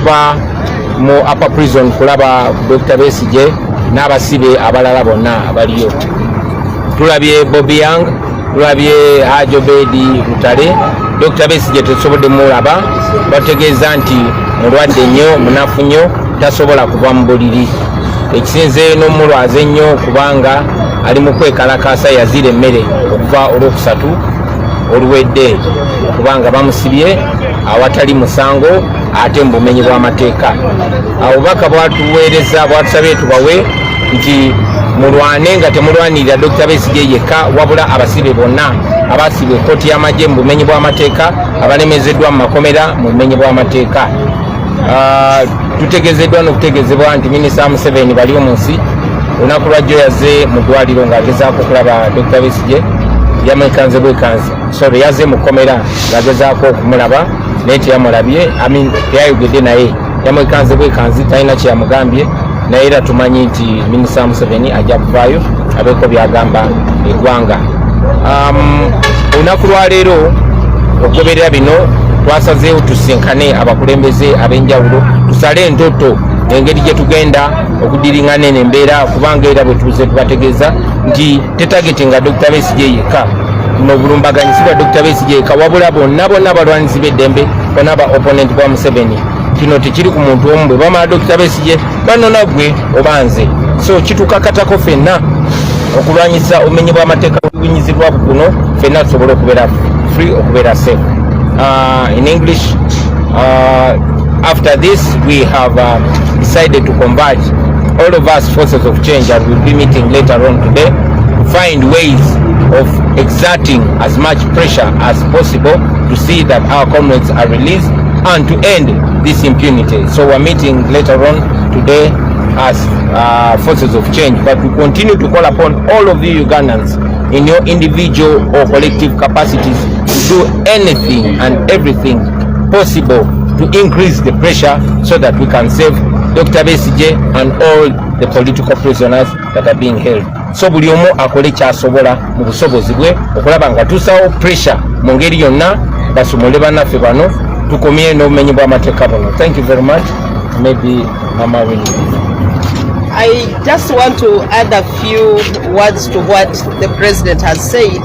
tuva mu upper prison kulaba Dr. Besigye n'abasibe abalala bonna abaliyo. Tulabye Bobiwine, tulabye Hajobedi Rutale. Dr. Besigye tusobodde mulaba, bategeeza nti mulwadde nnyo, munafu nnyo, tasobola kuva mu buliri. Ekisinze n'omulwaze nnyo kubanga ali mu kwekalakaasa, yaziira emmere okuva olwokusatu oluwedde kubanga bamusibye awatali musango ate mu bumenyi bw'amateeka. Obubaka bwatuweereza bwatusabye tubawe nti mulwane nga temulwanirira Dr. Besigye yekka wabula abasibe bonna abasibwe kkooti y'amagye mu bumenyi bw'amateeka, abalemezeddwa mu makomera mu bumenyi bw'amateeka. Tutegezeddwa n'okutegeezebwa nti Minisita Museveni bali mu nsi. Olunaku lwajjo yazze mu ddwaliro ng'agezaako okulaba Dr. Besigye, yamwekanze bwekanzi. Sorry, yazze mu kkomera ng'agezaako okumulaba naye teyamulabye, teyayogedde naye, yamwekanze bwekanzi, talina kyeyamugambye. Naye era tumanyi nti Minisita Museveni ajja kuvaayo abeeko byagamba eggwanga. Olunaku lwa leero okugoberera bino twasazeewo tusinkane abakulembeze ab'enjawulo, tusale entoto engeri gye tugenda okudiringana eno embeera, kubanga era bwe tuze tubategeeza nti tetagetinga Dr. Besigye yekka n'obulumbaganyi si bwa Dr. Besigye yekka wabula bonna abalwanisi b'eddembe, bonna aba opponent bwa Museveni. Kino tekiri ku muntu omu, bwe bamala Dr. Besigye banona gwe oba nze. So kitukakatako ffenna okulwanyisa obumenyi bw'amateeka obubunyizibwa buno, ffenna tusobole okubeera free, okubeera safe. In English, after this we have decided to converge all of us forces of change, and we'll be meeting later on today to find ways of exerting as much pressure as possible to see that our comrades are released and to end this impunity. So we're meeting later on today as forces of change, but we continue to call upon all of you Ugandans in your individual or collective capacities to do anything and everything possible to increase the pressure so that we can save Dr. Besigye and all the political prisoners that are being held. So buli omu akole kyasobola mu busobozi bwe okulaba nga tusawo pressure mu ngeri yonna basomole bannaffe bano tukomye n'obumenyi bw'amateeka buno. Thank you very much. Maybe Mama will. I just want to add a few words to what the president has said,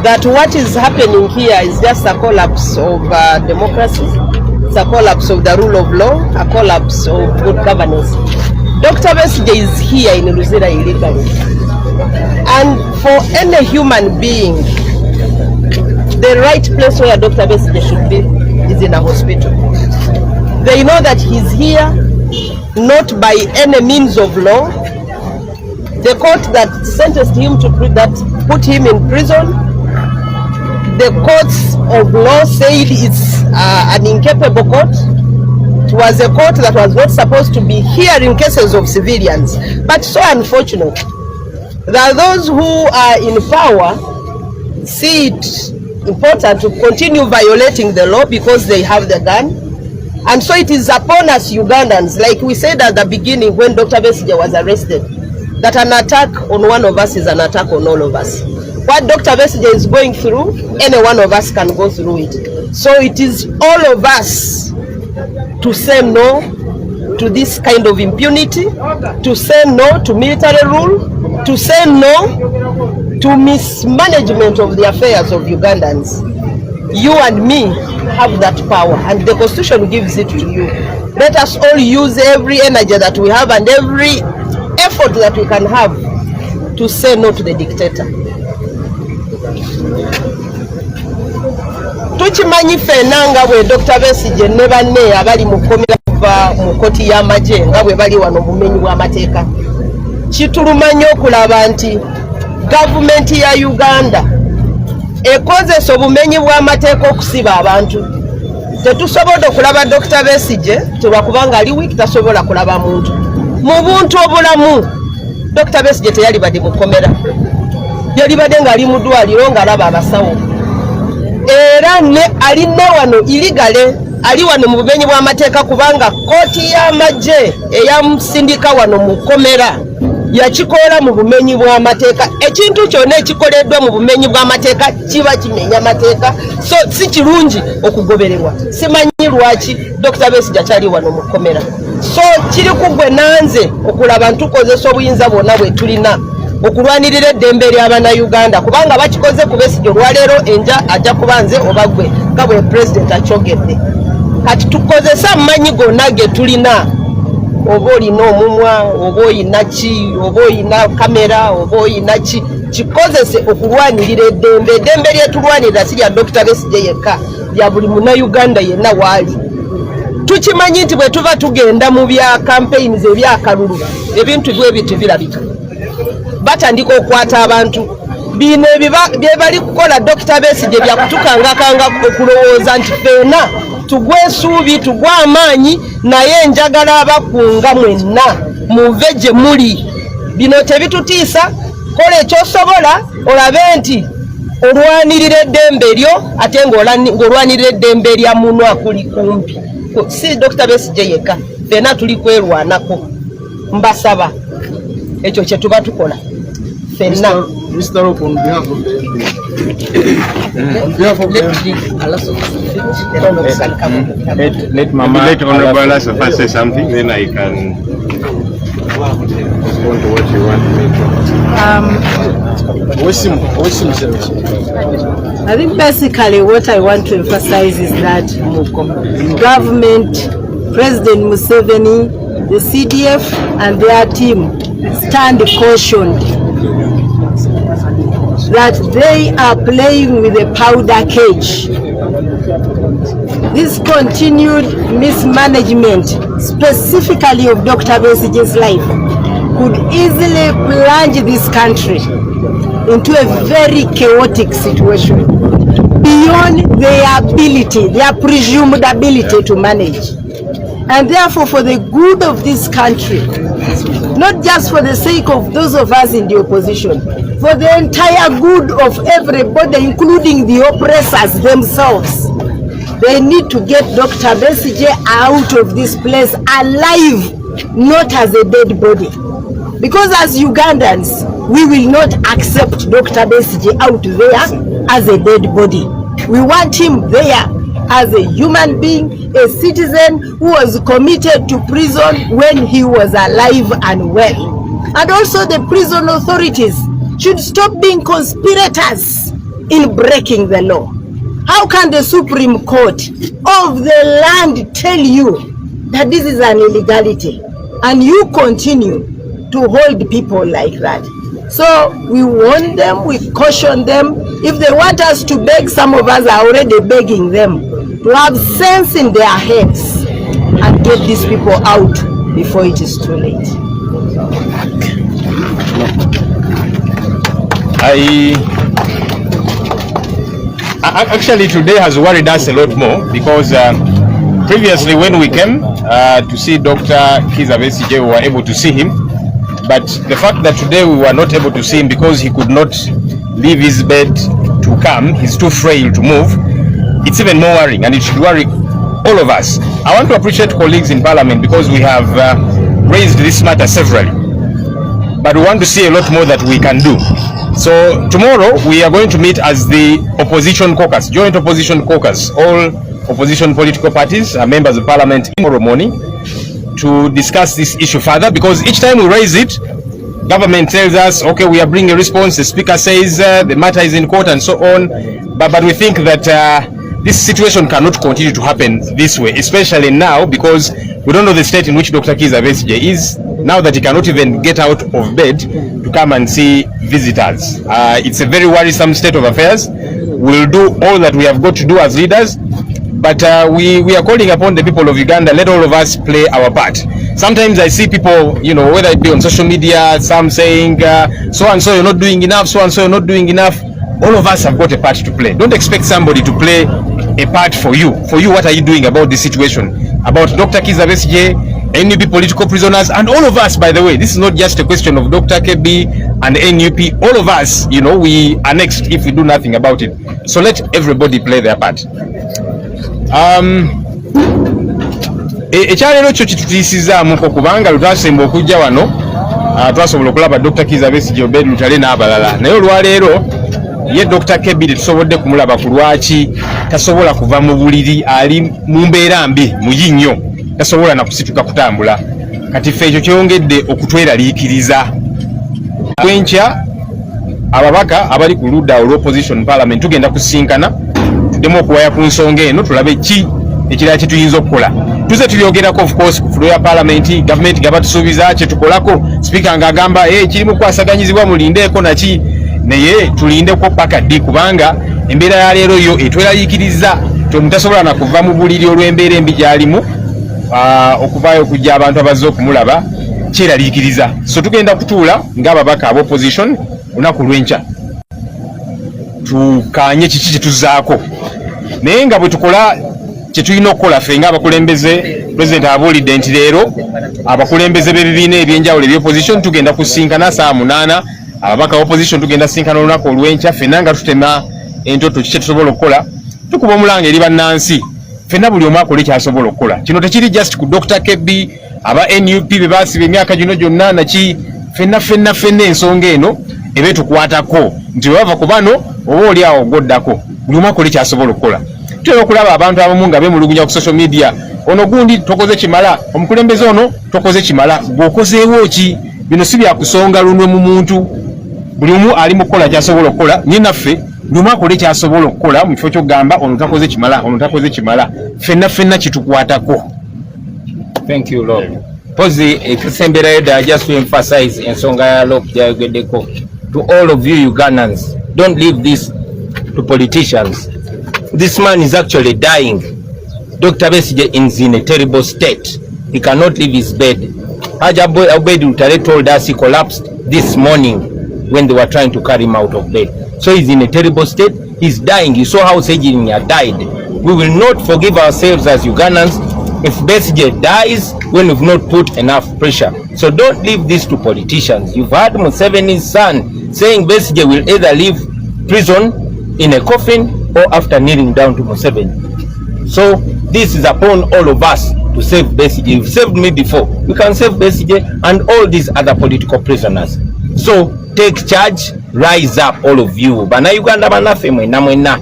that what is happening here is just a collapse of democracy. It's a collapse of the rule of law, a collapse of good governance. Dr. Besigye is here in Eluzira illegally. And for any human being, the right place where Dr. Besigye should be is in a hospital. They know that he's here not by any means of law. The court that sentenced him to that put him in prison, the courts of law said it's an incapable court. It was a court that was not supposed to be hearing cases of civilians. But so unfortunate that those who are in power see it important to continue violating the law because they have the gun. And so it is upon us Ugandans, like we said at the beginning when Dr. Besigye was arrested, that an attack on one of us is an attack on all of us. What Dr. Besigye is going through, any one of us can go through it. So it is all of us to say no to this kind of impunity, to say no to military rule, to say no to mismanagement of the affairs of Ugandans. You and me have that power, and the Constitution gives it to you. Let us all use every energy that we have and every effort that we can have to say no to the dictator. Tukimanyi ffenna nga bwe Dr. Besigye ne banne abali mu kkomera kuva mu kkooti y'amagye nga bwe bali wano bumenyi bw'amateeka. Kitulumanya okulaba nti gavumenti ya Uganda ekozesa obumenyi bw'amateeka okusiba abantu. Tetusobodde okulaba Dr. Besigye tebakubanga ali wiiki tasobola kulaba muntu. Mu buntu obulamu Dr. Besigye teyali badde mu kkomera. Yali badde ng'ali mu ddwaliro ng'alaba abasawo. Era ne alina wano iligale ali wano mu bumenyi bw'amateeka kubanga kkooti y'amagye eyamusindika wano mu kkomera yakikola mu bumenyi bw'amateeka. Ekintu kyonna ekikoleddwa mu bumenyi bw'amateeka kiba kimenya amateeka, so si kirungi okugobererwa. Simanyi lwaki Dr. Besigye akyali wano mu komera. So kiri ku gwe nanze okulaba ntukozesa obuyinza bwonna bwe tulina okulwanirira eddembe ly'Abannayuganda, kubanga bakikoze ku Besigye olwaleero enja ajja kuba nze oba gwe nga bwe Pulezidenti akyogedde. Kati tukozesa amanyi gonna ge tulina, oba olina omumwa, oba olina ki, oba olina kamera, oba olina ki, kikozese okulwanirira eddembe. Eddembe lyetulwanirira si lya Dr. Besigye yekka, lya buli Munnayuganda yenna waali. Tukimanyi nti bwe tuva tugenda mu bya campaigns ebyakalulu ebintu bwe biti birabika, batandika okwata abantu bino bye bali kukola Dr. Besigye bya kutukangakanga okulowooza nti fena tugwe essuubi tugwe amaanyi, naye njagala abakunga mwenna muve gye muli. Bino tebitutiisa, kola ekyosobola olabe nti olwanirira eddembe lyo ate ng'olwanirira eddembe lya munno akuli kumpi. Si Dr. Besigye yekka, fena tuli kwerwanako. Mbasaba ekyo kye tuba tukola fenna. Mr. Rock, on behalf of the let Mama Honorable Alaso first say something, then I can respond to what you want me to. I think basically what I want to emphasize is that government, President Museveni, the CDF and their team stand cautioned that they are playing with a powder cage. This continued mismanagement, specifically of Dr. Besigye's life, could easily plunge this country into a very chaotic situation beyond their ability, their presumed ability to manage. And therefore, for the good of this country, not just for the sake of those of us in the opposition, for the entire good of everybody, including the oppressors themselves, they need to get Dr. Besigye out of this place alive, not as a dead body. Because as Ugandans, we will not accept Dr. Besigye out there as a dead body. We want him there as a human being, a citizen who was committed to prison when he was alive and well. And also the prison authorities should stop being conspirators in breaking the law. How can the Supreme Court of the land tell you that this is an illegality and you continue to hold people like that? So we warn them, we caution them. If they want us to beg, some of us are already begging them to have sense in their heads and get these people out before it is too late. Actually, today has worried us a lot more because previously when we came to see Dr. Kizza Besigye, we were able to see him. But the fact that today we were not able to see him because he could not leave his bed to come, he's too frail to move, it's even more worrying, and it should worry all of us. I want to appreciate colleagues in Parliament because we have raised this matter severally. But we want to see a lot more that we can do. So tomorrow we are going to meet as the opposition caucus, joint opposition caucus, all opposition political parties, members of Parliament, tomorrow morning, to discuss this issue further, because each time we raise it, government tells us, okay, we are bringing a response, the speaker says the matter is in court and so on, but we think that this situation cannot continue to happen this way, especially now because we don't know the state in which Dr. Kizza Besigye is, now that he cannot even get out of bed to come and see visitors. It's a very worrisome state of affairs. We'll do all that we have got to do as leaders, but we are calling upon the people of Uganda, let all of us play our part. Sometimes I see people, you know, whether it be on social media, some saying, so and so you're not doing enough, so and so you're not doing enough. All of us have got a part to play. Don't expect somebody to play a part for you. For you, what are you doing about this situation? About Dr. Kizza Besigye, NUP political prisoners, and all of us, by the way. This is not just a question of Dr. KB and NUP. All of us, you know, we are next if we do nothing about it. So let everybody play their part. Ekyalero kyo kitutiisizaamu kubanga lwe twasemba okujja wano twasobola okulaba Dr.kizza Besigye Obed Lutale n'abalala, naye olwaleero ye Dr. Kebbi tetusobodde kumulaba ku lwaki tasobola kuva mu buliri, ali mu mbeera mbi muyi nnyo, tasobola na kusituka kutambula. Kati ffe ekyo kyongedde okutweraliikiriza. Kwenkya ababaka abali ku ludda olw'opposition parliament tugenda kusinkana tuddemu okuwaya ku nsonga eno, tulabe ki ekirala kye tuyinza okukola. Tuze tulyogerako of course ku ya parliament, government gaba tusuubiza kye tukolako, speaker ng'agamba kirimu kwasaganyizibwa mulindeeko naki, naye tulindeko paka ddi, kubanga embeera ya leero yo etweraliikiriza mutasobola na kuva mu buliri olw'embeera embi gy'alimu, okuvaayo okujja abantu abazze okumulaba kyeraliikiriza. So tugenda kutuula ng'ababaka ab'opposition lunaku lw'enkya tukanye kiki kyetuzaako, naye nga bwe tukola kye tulina okukola ffe ng'abakulembeze. President abuulidde nti leero abakulembeze b'ebibiina ebyenjawulo eby'opposition tugenda kusinkana saa 8, ababaka opposition tugenda sinkana olunaku olw'enkya, ffenna nga tutema entoto kiki tusobola okukola, tukuba omulanga eri bannansi, ffenna buli omu akole kyasobola okukola. Kino tekiri just ku Dr. Kebbi, aba NUP be baasiba emyaka gino gyonna naki, ffenna ensonga eno ebe tukwatako nti bava ku bano oba oli awo ogoddako, buli omu akole kyasobola okukola. Tulina okulaba abantu abamu nga bemulugunya ku social media, ono gundi tokoze kimala, omukulembeze ono tokoze kimala, gwokozeewo ki? Bino si byakusonga lunwe mu muntu, buli omu ali mu kukola kyasobola okukola. Nye naffe buli omu akole kyasobola okukola mu kifo ky'okugamba ono takoze kimala, ono takoze kimala, ffenna kitukwatako. Thank you Lord. Pozi ekisemberayo ddala just to emphasize ensonga ya Lord gyayogeddeko. To all of you Ugandans, don't leave this to politicians. This man is actually dying. Dr. Besigye is in a terrible state. He cannot leave his bed. Obed Lutale told us he collapsed this morning when they were trying to carry him out of bed. So he's in a terrible state. He's dying. You saw how Sejinia died. We will not forgive ourselves as Ugandans if Besigye dies when we've not put enough pressure. So don't leave this to politicians. You've heard Museveni's son saying Besigye will either leave prison in a coffin or after kneeling down to Museveni. So this is upon all of us to save Besigye. You've saved me before. We can save Besigye and all these other political prisoners. So take charge, rise up all of you. Bana Uganda banafe mwena.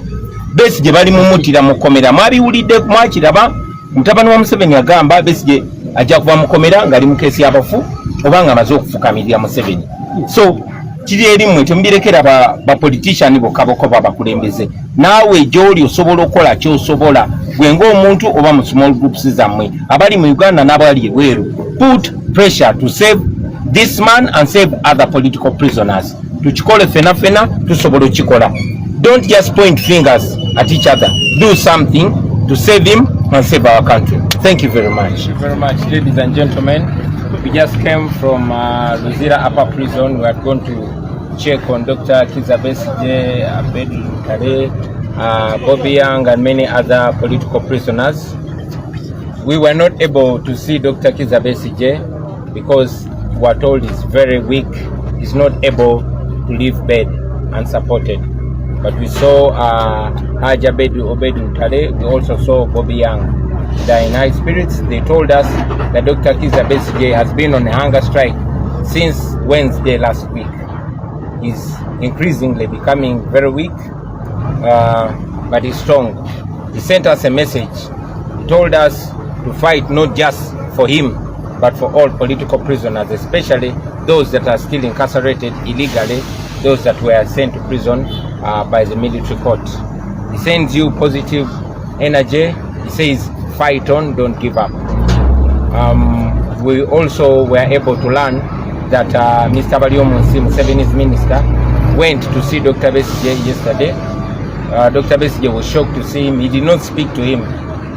Besigye bali mumutira mu komera. Mwabiwulidde mwakiraba mutabani wa Museveni agamba Besigye ajja kuva mu komera ngali mu kesi y'abafu obanga amaze okufukamirira Museveni. So kiri erimu tembirekera ba politician bokaboko babakulembeze. Naawe gy'oli osobola okukola ky'osobola gwenga omuntu oba mu small groups zammwe abali mu Uganda n'abali ebweru. Put pressure to save this man and save other political prisoners. Tukikole fena tusobola okikola. Don't just point fingers at each other. Do something to save him and save our country. Thank you very much. Thank you very much, ladies and gentlemen. We just came from Eluzira Upper Prison. We had gone to check on Dr.kizza Besigye, Obed Lutale, Bobiwine and many other political prisoners. We were not able to see Dr.kizza Besigye because we were told he's very weak. He's not able to leave bed unsupported. But we saw Obed Lutale. We also saw Bobiwine. They're in high spirits. They told us that Dr.kizza Besigye has been on a hunger strike since Wednesday last week. He's increasingly becoming very weak, but he's strong. He sent us a message. He told us to fight not just for him, but for all political prisoners, especially those that are still incarcerated illegally, those that were sent to prison by the military court. He sends you positive energy. He says, fight on, don't give up. We also were able to learn that Mr. Baryomunsi, Museveni's minister, went to see Dr. Besigye yesterday. Dr. Besigye was shocked to see him. He did not speak to him.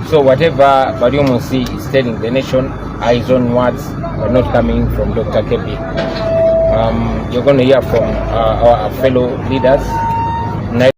So whatever Baryomunsi is telling the nation are his own words, are not coming from Dr. Kebbi. You're going to hear from our fellow leaders.